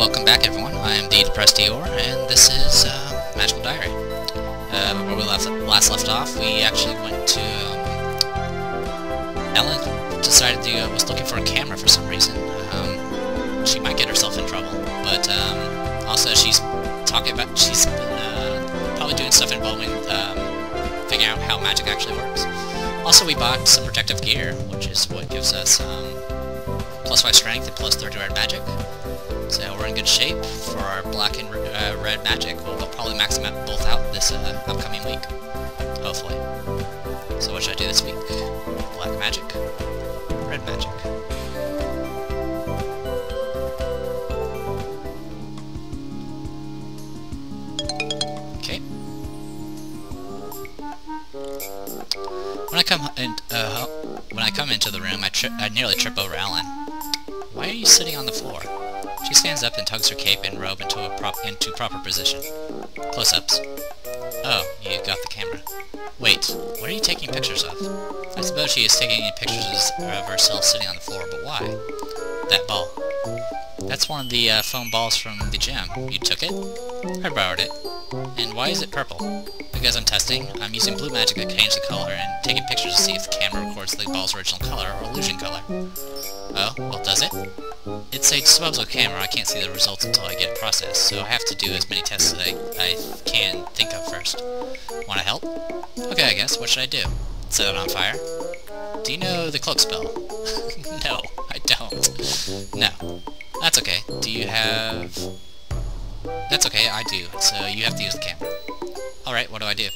welcome back everyone. I am the Depressed Eeyore, and this is Magical Diary. Where we last left off, we actually went to... Ellen decided to was looking for a camera for some reason. She might get herself in trouble, but also she's been probably doing stuff involving figuring out how magic actually works. Also, we bought some protective gear, which is what gives us plus 5 strength and plus 30 red magic. So we're in good shape for our black and red magic. We'll probably max them both out this upcoming week, hopefully. So what should I do this week? Black magic, red magic. Okay. When I come into the room, I nearly trip over Ellen. Why are you sitting on the floor? She stands up and tugs her cape and robe into proper position. Close-ups. Oh, you got the camera. Wait, what are you taking pictures of? I suppose she is taking pictures of herself sitting on the floor, but why? That ball. That's one of the foam balls from the gym. You took it? I borrowed it. And why is it purple? Because I'm testing. I'm using blue magic to change the color and taking pictures to see if the camera records the ball's original color or illusion color. Oh, well, does it? It's a disposable camera. I can't see the results until I get it processed, so I have to do as many tests as I can think of first. Wanna help? Okay, I guess. What should I do? Set it on fire? Do you know the cloak spell? No, I don't. No. That's okay. Do you have... That's okay, I do. So you have to use the camera. Alright, what do I do?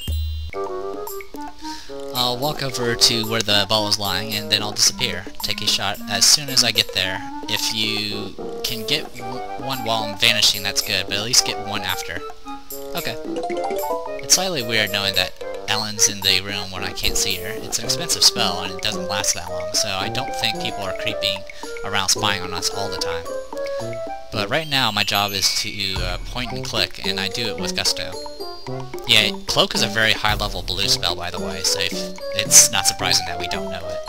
I'll walk over to where the ball is lying, and then I'll disappear. Take a shot as soon as I get there. If you can get one while I'm vanishing, that's good, but at least get one after. Okay. It's slightly weird knowing that Ellen's in the room when I can't see her. It's an expensive spell, and it doesn't last that long, so I don't think people are creeping around spying on us all the time. But right now, my job is to point and click, and I do it with gusto. Yeah, Cloak is a very high-level blue spell, by the way, so it's not surprising that we don't know it.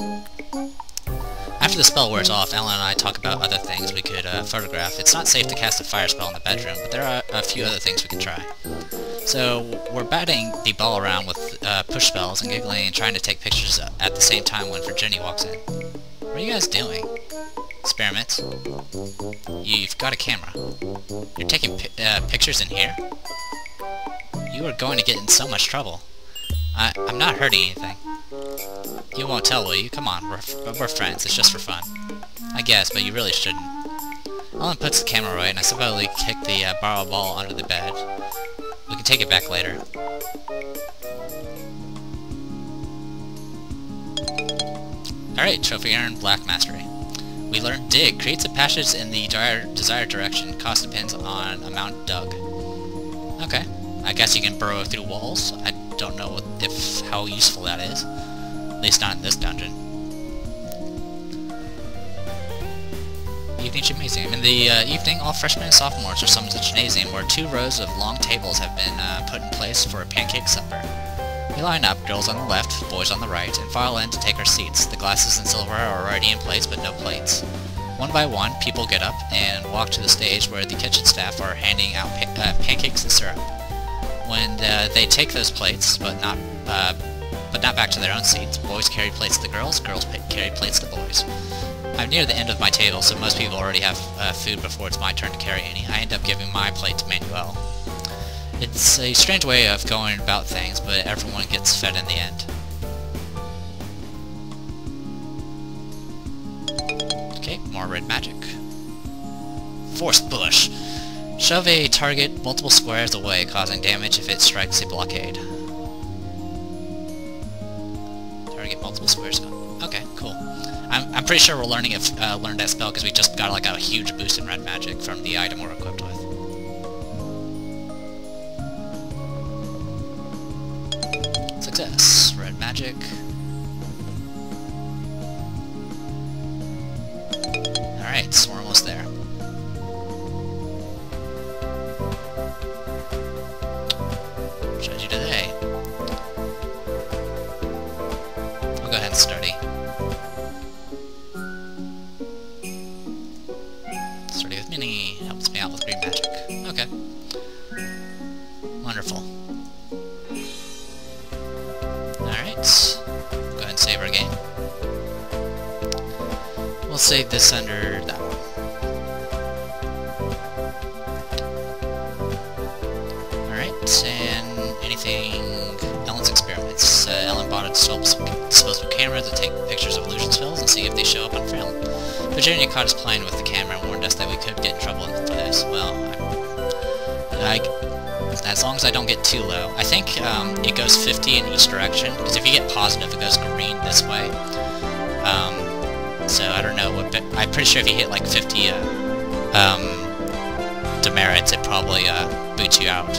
After the spell wears off, Ellen and I talk about other things we could photograph. It's not safe to cast a fire spell in the bedroom, but there are a few other things we can try. So, we're batting the ball around with push spells and giggling and trying to take pictures at the same time when Virginia walks in. What are you guys doing? Experiments? You've got a camera. You're taking pictures in here? You are going to get in so much trouble. I'm not hurting anything. You won't tell, will you? Come on, we're friends, it's just for fun. I guess, but you really shouldn't. Ellen puts the camera away, and I subtly kick the borrowed ball under the bed. We can take it back later. Alright, trophy earned, Black Mastery. We learned Dig. Creates a passage in the desired direction. Cost depends on amount dug. Okay. I guess you can burrow through walls. I don't know how useful that is. At least not in this dungeon. Evening gymnasium. In the evening, all freshmen and sophomores are summoned to the gymnasium, where 2 rows of long tables have been put in place for a pancake supper. We line up, girls on the left, boys on the right, and file in to take our seats. The glasses and silverware are already in place, but no plates. One by one, people get up and walk to the stage where the kitchen staff are handing out pancakes and syrup. When they take those plates, but not back to their own seats, boys carry plates to girls carry plates to boys. I'm near the end of my table, so most people already have food before it's my turn to carry any. I end up giving my plate to Manuel. It's a strange way of going about things, but everyone gets fed in the end. Okay, more red magic. Force Bush. Shove a target multiple squares away, causing damage if it strikes a blockade. Target multiple squares. Okay, cool. I'm pretty sure we're learned that spell because we just got like a huge boost in red magic from the item we're equipped with. Success. Red magic. Alright, so we're almost there. What should I do today? I'll go ahead and study. Starting with Mini helps me out with green magic. Okay. Wonderful. Alright. Go ahead and save our game. We'll save this under that one. Alright, and anything... Ellen's experiments. Ellen bought a disposable camera to take pictures of illusion spells and see if they show up on film. Virginia caught us playing with the camera and warned us that we could get in trouble for this. Well, as long as I don't get too low. I think it goes 50 in each direction, because if you get positive, it goes green this way. So I don't know what, but I'm pretty sure if you hit like 50 demerits, it probably boots you out.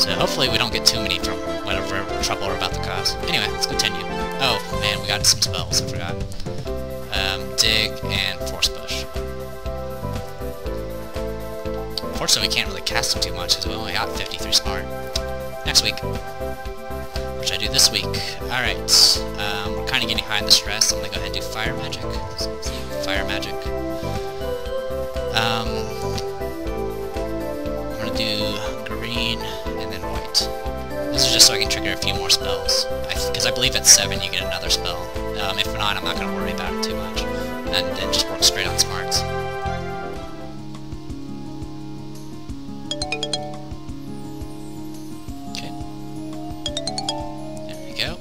So hopefully we don't get too many from whatever trouble we're about to cause. Anyway, let's continue. Oh man, we got some spells, I forgot. Dig and Force Push. Unfortunately, we can't really cast them too much because we only got 53 smart. Next week. What should I do this week? Alright, we're kind of getting high in the stress. I'm going to go ahead and do Fire Magic. Fire Magic. I'm going to do green and then white. This is just so I can trigger a few more spells. Because I believe at 7 you get another spell. If not, I'm not going to worry about it too much. And then just work straight on smarts. Okay. There we go.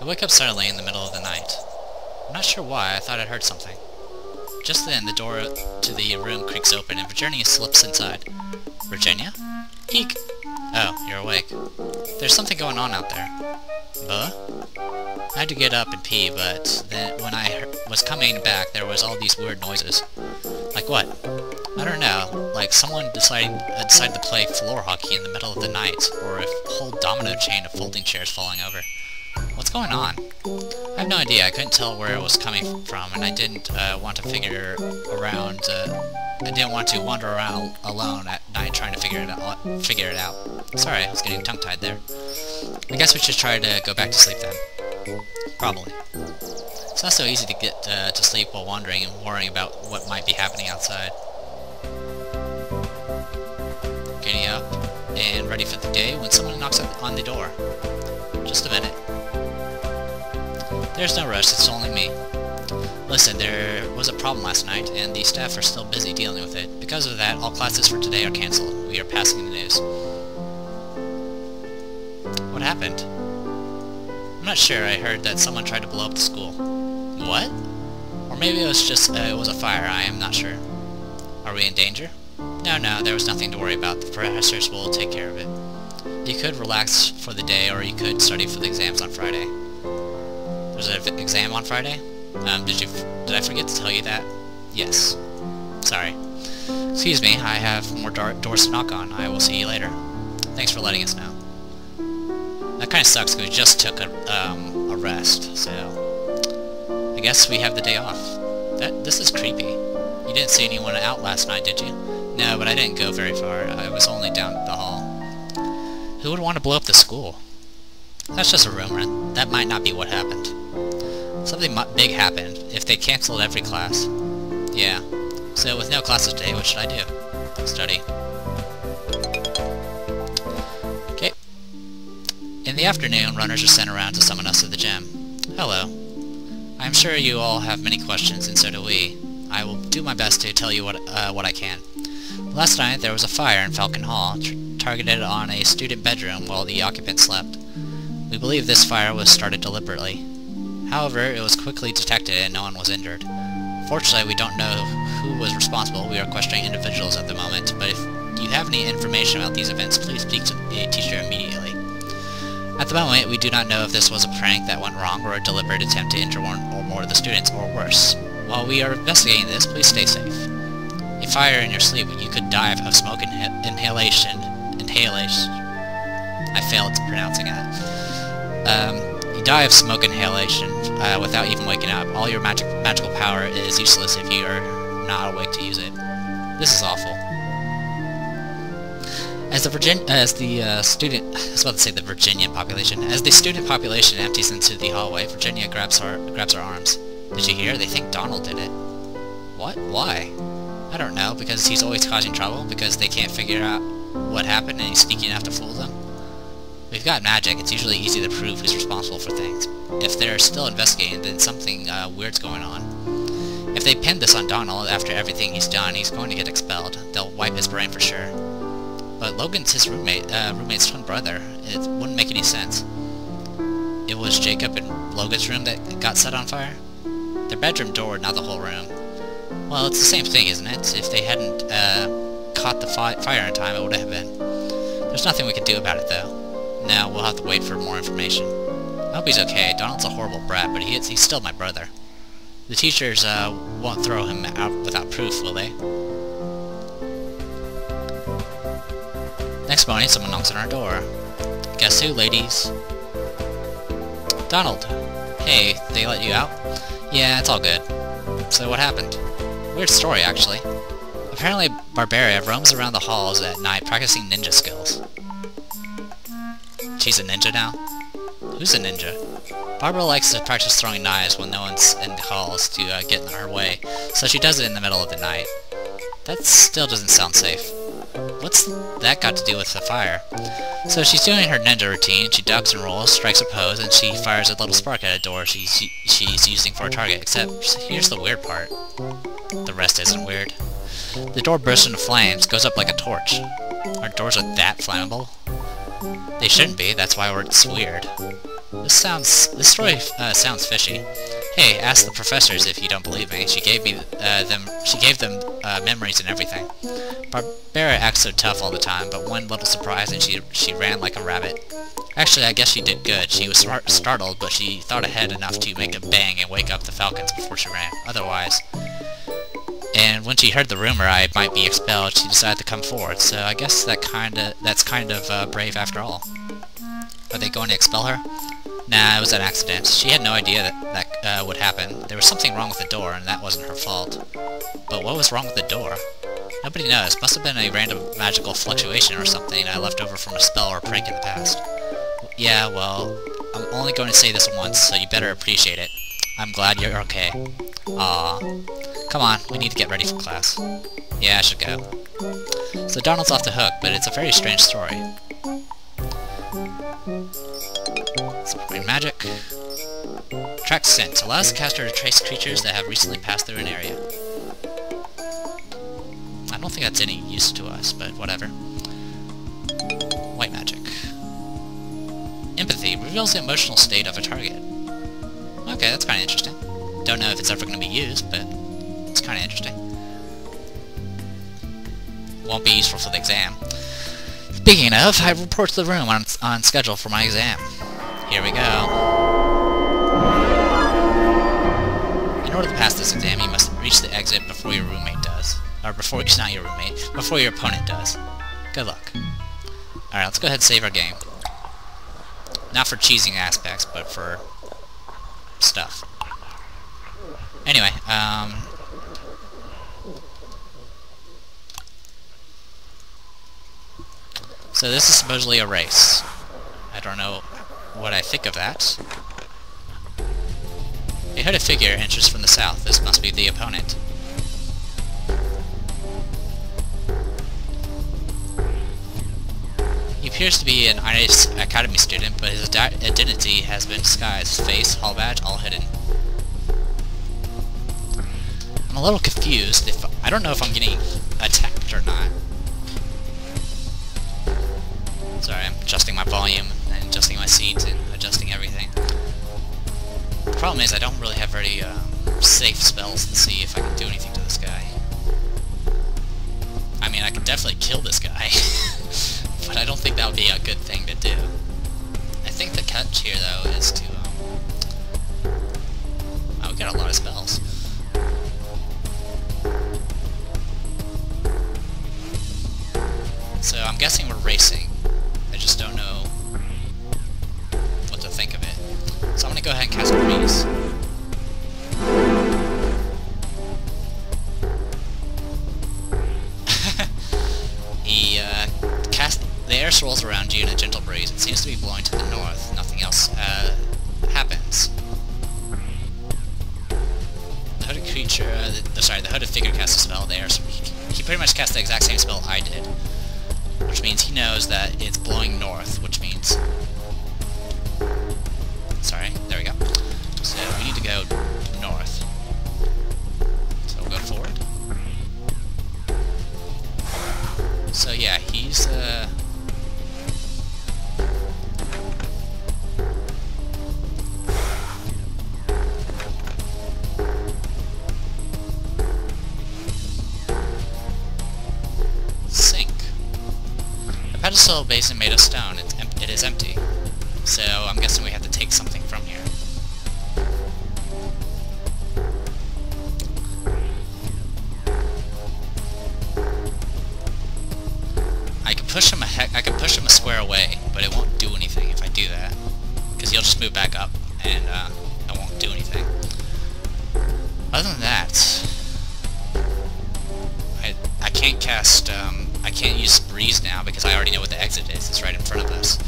I wake up suddenly in the middle of the night. I'm not sure why, I thought I'd heard something. Just then, the door to the room creaks open and Virginia slips inside. Virginia? Eek! Oh, you're awake. There's something going on out there. Buh? I had to get up and pee, but then when I was coming back, there was all these weird noises. Like what? I don't know. Like someone decided to play floor hockey in the middle of the night, or a whole domino chain of folding chairs falling over. What's going on? I have no idea. I couldn't tell where it was coming from, and I didn't want to figure around. I didn't want to wander around alone at night trying to figure it out. Sorry, I was getting tongue-tied there. I guess we should try to go back to sleep then. Probably. It's not so easy to get to sleep while wandering and worrying about what might be happening outside. Getting up and ready for the day when someone knocks on the door. Just a minute. There's no rush, it's only me. Listen, there was a problem last night, and the staff are still busy dealing with it. Because of that, all classes for today are cancelled. We are passing the news. What happened? I'm not sure. I heard that someone tried to blow up the school. What? Or maybe it was just, it was a fire. I am not sure. Are we in danger? No, there was nothing to worry about. The professors will take care of it. You could relax for the day, or you could study for the exams on Friday. There's an exam on Friday? Did I forget to tell you that? Yes. Sorry. Excuse me, I have more doors to knock on. I will see you later. Thanks for letting us know. That kind of sucks because we just took a rest, so... I guess we have the day off. This is creepy. You didn't see anyone out last night, did you? No, but I didn't go very far. I was only down the hall. Who would want to blow up the school? That's just a rumor. That might not be what happened. Something big happened, if they cancelled every class. Yeah. So with no classes today, what should I do? Study. Okay. In the afternoon, runners are sent around to summon us to the gym. Hello. I'm sure you all have many questions, and so do we. I will do my best to tell you what I can. Last night, there was a fire in Falcon Hall, targeted on a student bedroom while the occupant slept. We believe this fire was started deliberately. However, it was quickly detected and no one was injured. Fortunately, we don't know who was responsible. We are questioning individuals at the moment, but if you have any information about these events, please speak to a teacher immediately. At the moment, we do not know if this was a prank that went wrong or a deliberate attempt to injure one or more of the students, or worse. While we are investigating this, please stay safe. A fire in your sleep, you could die of smoke inhalation. I failed pronouncing that. You die of smoke inhalation without even waking up. All your magical power is useless if you are not awake to use it. This is awful. As the student population empties into the hallway, Virginia grabs our arms. Did you hear? They think Donald did it. What? Why? I don't know, because he's always causing trouble, because they can't figure out what happened and he's sneaky enough to fool them. We've got magic, it's usually easy to prove who's responsible for things. If they're still investigating, then something weird's going on. If they pin this on Donald after everything he's done, he's going to get expelled. They'll wipe his brain for sure. But Logan's his roommate's twin brother. It wouldn't make any sense. It was Jacob and Logan's room that got set on fire? Their bedroom door, not the whole room. Well, it's the same thing, isn't it? If they hadn't caught the fire in time, it would have been. There's nothing we can do about it, though. Now, we'll have to wait for more information. I hope he's okay. Donald's a horrible brat, but he's still my brother. The teachers won't throw him out without proof, will they? Next morning, someone knocks on our door. Guess who, ladies? Donald. Hey, they let you out? Yeah, it's all good. So what happened? Weird story, actually. Apparently, Barbaria roams around the halls at night practicing ninja skills. She's a ninja now? Who's a ninja? Barbara likes to practice throwing knives when no one's in the halls to get in her way, so she does it in the middle of the night. That still doesn't sound safe. What's that got to do with the fire? So she's doing her ninja routine, she ducks and rolls, strikes a pose, and she fires a little spark at a door she's using for a target, except here's the weird part. The rest isn't weird. The door bursts into flames, goes up like a torch. Our doors are that flammable? They shouldn't be, that's why it's weird. This story sounds fishy. Hey, ask the professors if you don't believe me. She gave them memories and everything. Barbara acts so tough all the time, but one little surprise and she ran like a rabbit. Actually, I guess she did good. She was startled, but she thought ahead enough to make a bang and wake up the Falcons before she ran. Otherwise... And when she heard the rumor I might be expelled, she decided to come forward, so I guess that's kind of brave after all. Are they going to expel her? Nah, it was an accident. She had no idea that would happen. There was something wrong with the door, and that wasn't her fault. But what was wrong with the door? Nobody knows. Must have been a random magical fluctuation or something I left over from a spell or a prank in the past. Yeah, well, I'm only going to say this once, so you better appreciate it. I'm glad you're okay. Aww. Come on, we need to get ready for class. Yeah, I should go. So Donald's off the hook, but it's a very strange story. Submarine magic. Track scent. Allows the caster to trace creatures that have recently passed through an area. I don't think that's any use to us, but whatever. White magic. Empathy. Reveals the emotional state of a target. Okay, that's kind of interesting. Don't know if it's ever going to be used, but it's kind of interesting. Won't be useful for the exam. Speaking of, I report to the room on schedule for my exam. Here we go. In order to pass this exam, you must reach the exit before your roommate does. Or before, it's not your roommate, before your opponent does. Good luck. Alright, let's go ahead and save our game. Not for cheesing aspects, but for stuff. Anyway, so this is supposedly a race. I don't know what I think of that. A hooded figure enters from the south. This must be the opponent. He appears to be an Irish Academy student, but his identity has been disguised. Face, hall badge, all hidden. I'm a little confused. I don't know if I'm getting attacked or not. Sorry, I'm adjusting my volume, and adjusting my seat, and adjusting everything. The problem is I don't really have very safe spells to see if I can do anything to this guy. I mean, I could definitely kill this guy, but I don't think that would be a good thing to do. I think the catch here, though, is to... oh, we got a lot of spells. So I'm guessing we're racing. I just don't know what to think of it. So I'm gonna go ahead and cast Breeze. The air swirls around you in a gentle breeze. It seems to be blowing to the north. Nothing else happens. creature, the hooded figure cast a spell there, so he pretty much cast the exact same spell I did. Which means he knows that it's blowing north, which means... Sorry, there we go. So we need to go north. So we'll go forward. So yeah, he's, sink. The pedestal basin made of stone. It is empty. So I'm guessing we have to take something from here. I can push him a square away, but it won't do anything if I do that, because he'll just move back up, and I won't do anything. Other than that, I can't cast. I can't use breeze now because I already know what the exit is. It's right in front of us.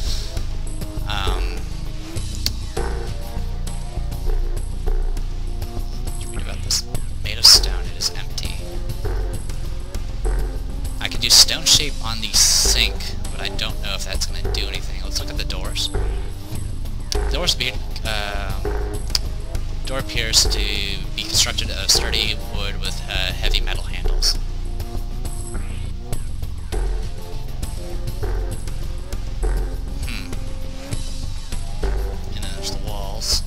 Read about this. Made of stone. It is empty. I can do stone shape on the sink, but I don't know if that's going to do anything. Let's look at the doors. Door appears to be constructed of sturdy wood with heavy metal handles. And then there's the walls.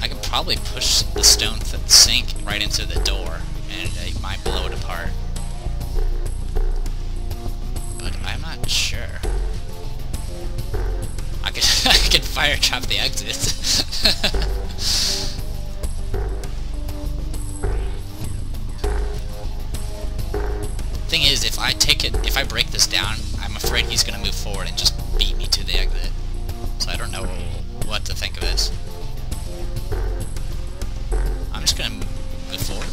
I can probably push the stone sink right into the door, and it might blow it apart. But I'm not sure. I can fire trap the exit. Thing is, if I break this down, I'm afraid he's gonna move forward and just beat me to the exit. So I don't know what to think of this. I'm just gonna move forward.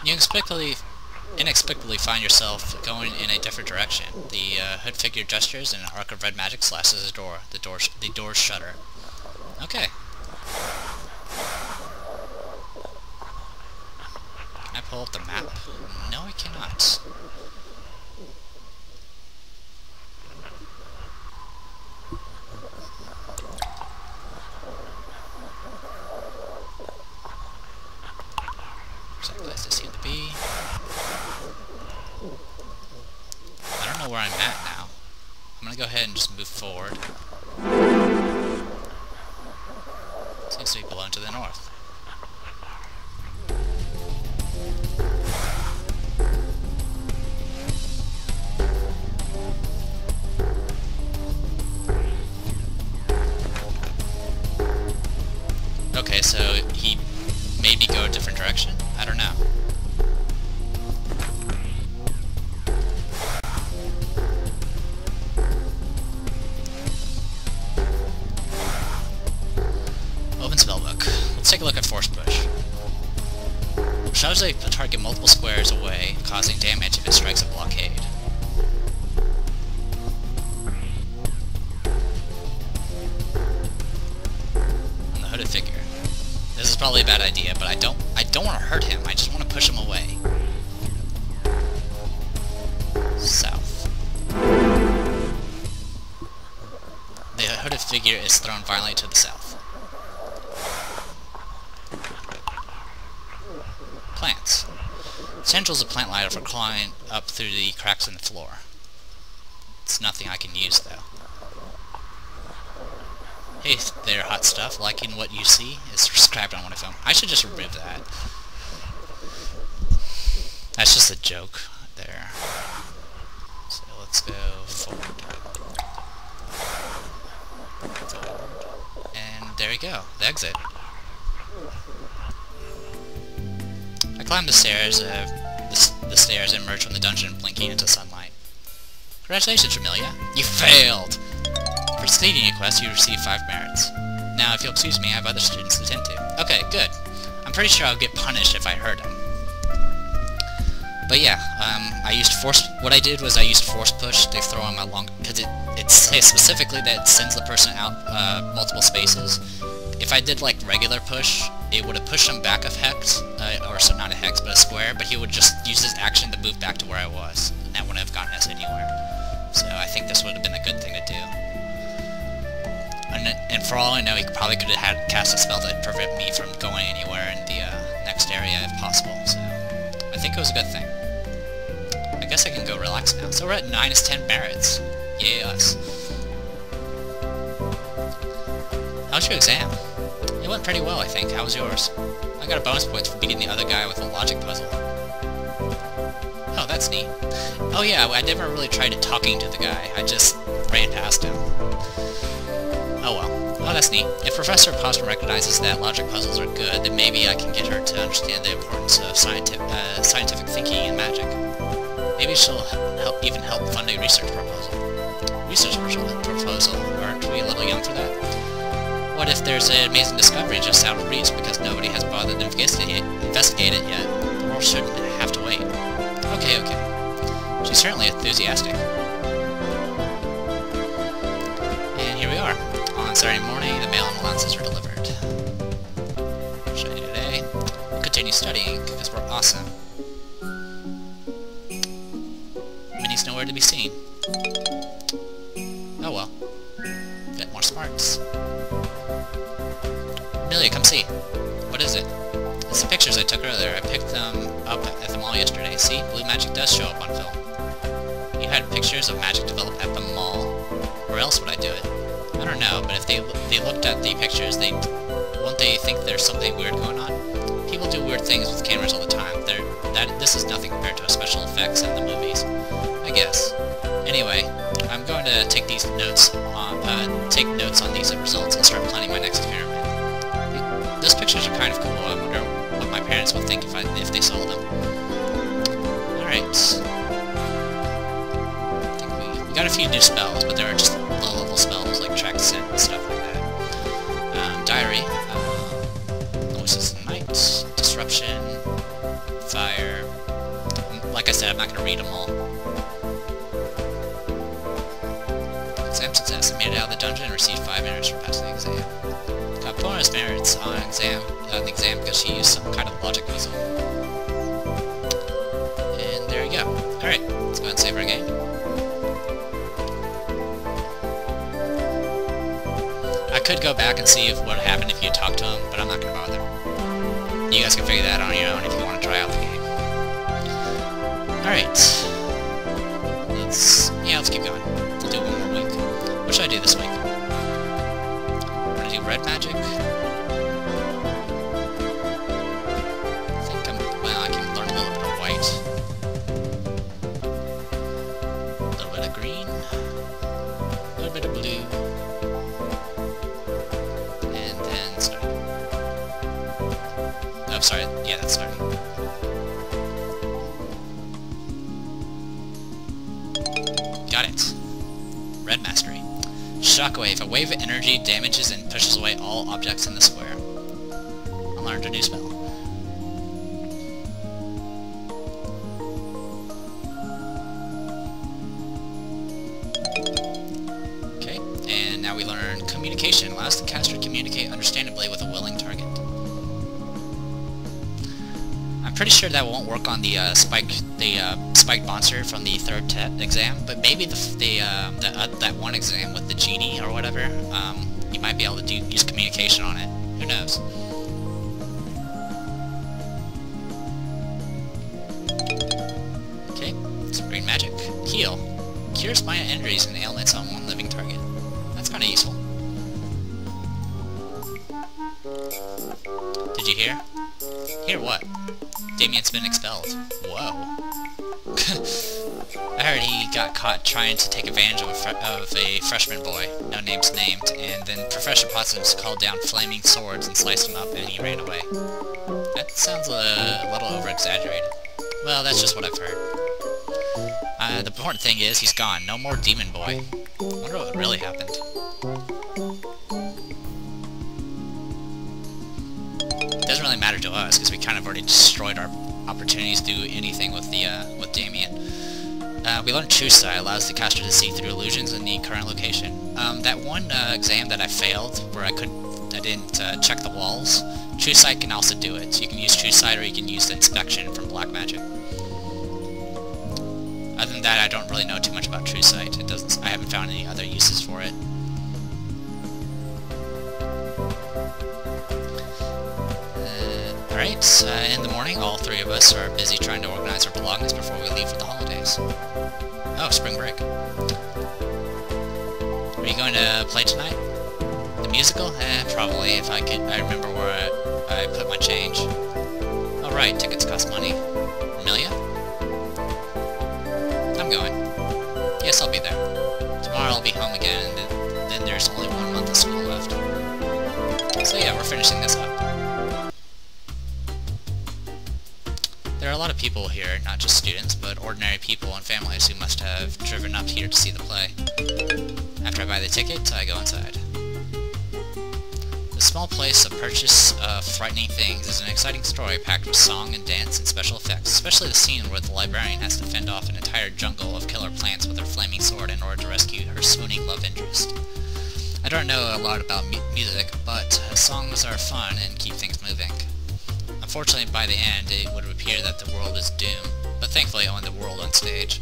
You inexplicably find yourself going in a different direction. The hood figure gestures and an arc of red magic slashes the door. The doors shudder. Okay. Can I pull up the map? No, I cannot. Exactly as they seem to be. I don't know where I'm at now. I'm gonna go ahead and just move forward. Seems to be blowing to the north. Okay, so he made me go a different direction? I don't know. Open spellbook. Let's take a look at Force Push. Shoves a target multiple squares away, causing damage if it strikes a blockade. On the hooded figure. This is probably a bad idea, but I don't want to hurt him. I just want to push him away. South. The hooded figure is thrown violently to the south. Plants. Tendrils of plant light are crawling up through the cracks in the floor. It's nothing I can use, though. Hey there, hot stuff. Liking what you see? It's described on one of them. I should just remove that. That's just a joke there. So let's go forward. And there we go. The exit. I climbed the stairs, and emerged from the dungeon, blinking into sunlight. Congratulations, Remillia. You failed! For completing a quest, you receive 5 merits. Now, if you'll excuse me, I have other students to tend to. Okay, good. I'm pretty sure I'll get punished if I hurt him. But yeah, I used force. What I did was I used force push to throw on my long, because it says specifically that it sends the person out multiple spaces. If I did like regular push, it would have pushed him back a hex, or so not a hex, but a square. But he would just use his action to move back to where I was, and that wouldn't have gotten us anywhere. So I think this would have been a good thing to do. And for all I know, he probably could have cast a spell to prevent me from going anywhere in the next area if possible. So I think it was a good thing. I guess I can go relax now. So we're at -10 merits. Yay us. How's your exam? It went pretty well, I think. How was yours? I got a bonus points for beating the other guy with a logic puzzle. Oh, that's neat. Oh yeah, I never really tried talking to the guy. I just ran past him. Oh well. Oh, that's neat. If Professor Possum recognizes that logic puzzles are good, then maybe I can get her to understand the importance of scientific thinking and magic. Maybe she'll even help fund a research proposal. Research proposal? Aren't we a little young for that? What if there's an amazing discovery just out of reach because nobody has bothered to investigate it yet? The world shouldn't have to wait. Okay. She's certainly enthusiastic. And here we are. On Saturday morning, the mail and allowances are delivered. What should I do today? We'll continue studying, because we're awesome. Minnie's nowhere to be seen. Oh well. Get more smarts. Remillia, come see. What is it? It's the pictures I took earlier. I picked them up at the mall yesterday. See? Blue magic does show up on film. You had pictures of magic developed at the mall? Where else would I do it? I don't know, but if they looked at the pictures, won't they think there's something weird going on? People do weird things with cameras all the time. This is nothing compared to special effects in the movies, I guess. Anyway, I'm going to take notes on these results and start planning my next experiment. Those pictures are kind of cool. I wonder what my parents would think if they saw them. Alright. I think we got a few new spells, but they're just low-level spells like track set and stuff like that. Diary. Noises of night. Disruption. Fire. Like I said, I'm not going to read them all. Exam success. I made it out of the dungeon and received 5 merits for passing the exam. Got bonus merits on the exam because she used some kind of logic puzzle. And there you go. Alright, let's go ahead and save our game. I could go back and see what happened if you talked to him, but I'm not going to bother. You guys can figure that out on your own if you want to try out the game. Alright. Let's keep going. We'll do one more week. What should I do this week? Red magic? I think well, I can learn a little bit of white. A little bit of green. A little bit of blue. And then starting. Oh, I'm sorry. Yeah, that's starting. Got it. Red mastery. Shockwave. A wave of energy damages and pushes away all objects in the square. I learned a new spell. Okay, and now we learn communication. Allows the caster to communicate understandably with a willing target. I'm pretty sure that won't work on the spiked monster from the third exam, but maybe that one exam with the genie or whatever, you might be able to use communication on it. Who knows? Okay, some green magic. Heal. Cures minor injuries and ailments on one living target. That's kind of useful. Did you hear? Hear what? Damien's been expelled. Whoa. I heard he got caught trying to take advantage of a freshman boy, no names named, and then Professor Possum called down flaming swords and sliced him up and he ran away. That sounds a little over-exaggerated. Well, that's just what I've heard. The important thing is he's gone. No more demon boy. I wonder what really happened. It doesn't really matter to us because we kind of already destroyed our opportunities to do anything with with Damien. We learned True Sight allows the caster to see through illusions in the current location. That one exam that I failed, where I didn't check the walls, True Sight can also do it. So you can use True Sight, or you can use the Inspection from Black Magic. Other than that, I don't really know too much about True Sight. I haven't found any other uses for it. Alright, in the morning, all three of us are busy trying to organize our belongings before we leave for the holidays. Oh, spring break. Are you going to play tonight? The musical? Probably, if I remember where I put my change. Oh right, tickets cost money. Remillia? I'm going. Yes, I'll be there. Tomorrow I'll be home again, and then there's only 1 month of school left. So yeah, we're finishing this up. There are a lot of people here, not just students, but ordinary people and families who must have driven up here to see the play. After I buy the ticket, I go inside. The small place of purchase of frightening things is an exciting story packed with song and dance and special effects, especially the scene where the librarian has to fend off an entire jungle of killer plants with her flaming sword in order to rescue her swooning love interest. I don't know a lot about music, but songs are fun and keep things moving. Unfortunately, by the end, it would appear that the world is doomed, but thankfully I own the world on stage.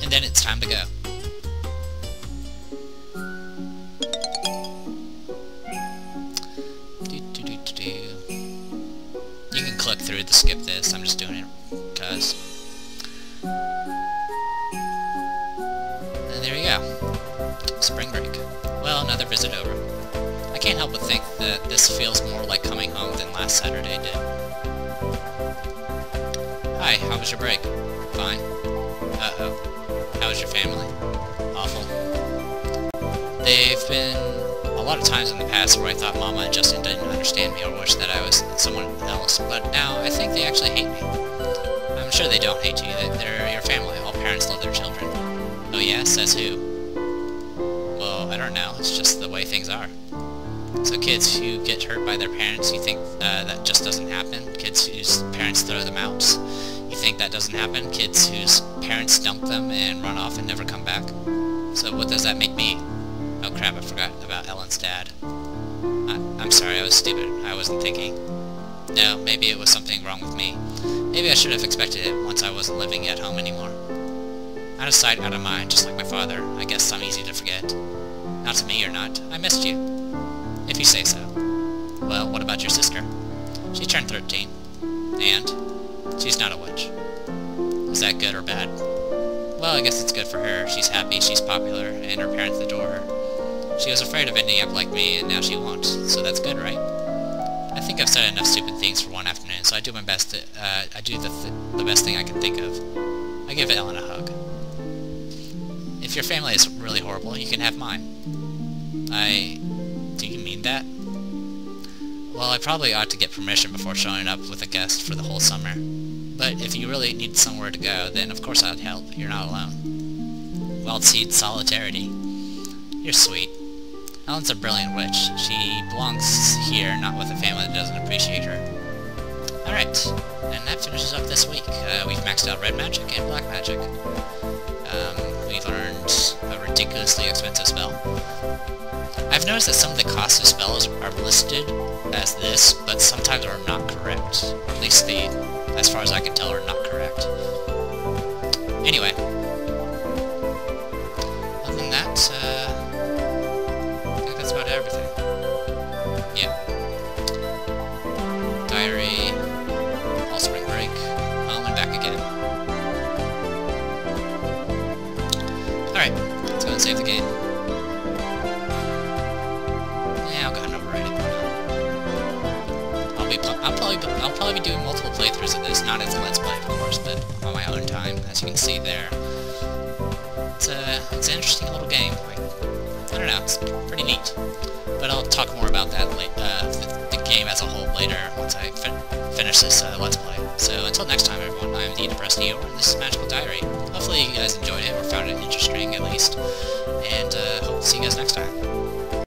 And then it's time to go. You can click through to skip this, I'm just doing it because. And there you go. Spring break. Well, another visit over. I can't help but think that this feels more like coming home than last Saturday did. Hi, how was your break? Fine. Uh-oh. How was your family? Awful. They've been a lot of times in the past where I thought Mama and Justin didn't understand me or wish that I was someone else, but now I think they actually hate me. I'm sure they don't hate you. They're your family. All parents love their children. Oh yeah? Says who? Well, I don't know. It's just the way things are. So kids who get hurt by their parents, you think that just doesn't happen? Kids whose parents throw them out, you think that doesn't happen? Kids whose parents dump them and run off and never come back? So what does that make me? Oh crap, I forgot about Ellen's dad. I'm sorry, I was stupid. I wasn't thinking. No, maybe it was something wrong with me. Maybe I should have expected it once I wasn't living at home anymore. Out of sight, out of mind, just like my father. I guess I'm easy to forget. Not to me or not. I missed you. If you say so. Well, what about your sister? She turned 13. And? She's not a witch. Is that good or bad? Well, I guess it's good for her. She's happy, she's popular, and her parents adore her. She was afraid of ending up like me, and now she won't. So that's good, right? I think I've said enough stupid things for one afternoon, so I do my best to, I do the best thing I can think of. I give Ellen a hug. If your family is really horrible, you can have mine. Do you mean that? Well, I probably ought to get permission before showing up with a guest for the whole summer. But if you really need somewhere to go, then of course I'd help. You're not alone. Wild Seed Solidarity. You're sweet. Ellen's a brilliant witch. She belongs here, not with a family that doesn't appreciate her. Alright, and that finishes up this week. We've maxed out red magic and black magic. We've learned a ridiculously expensive spell. I've noticed that some of the costs of spells are listed as this, but sometimes are not correct. Or at least as far as I can tell, are not correct. Anyway. Other than that, I think that's about everything. Yeah. Diary, all spring break, home and back again. Alright, let's go and save the game. Yeah, I'll go ahead and overwrite it. I'll probably be doing multiple playthroughs of this, not as a Let's Play, of course, but on my own time, as you can see there. It's an interesting little game. I don't know, it's pretty neat. But I'll talk more about that the game as a whole later once I finish this Let's Play. So until next time, everyone, I'm the Depressed Eeyore, and this is Magical Diary. Hopefully you guys enjoyed it, or found it interesting at least, and hope to see you guys next time.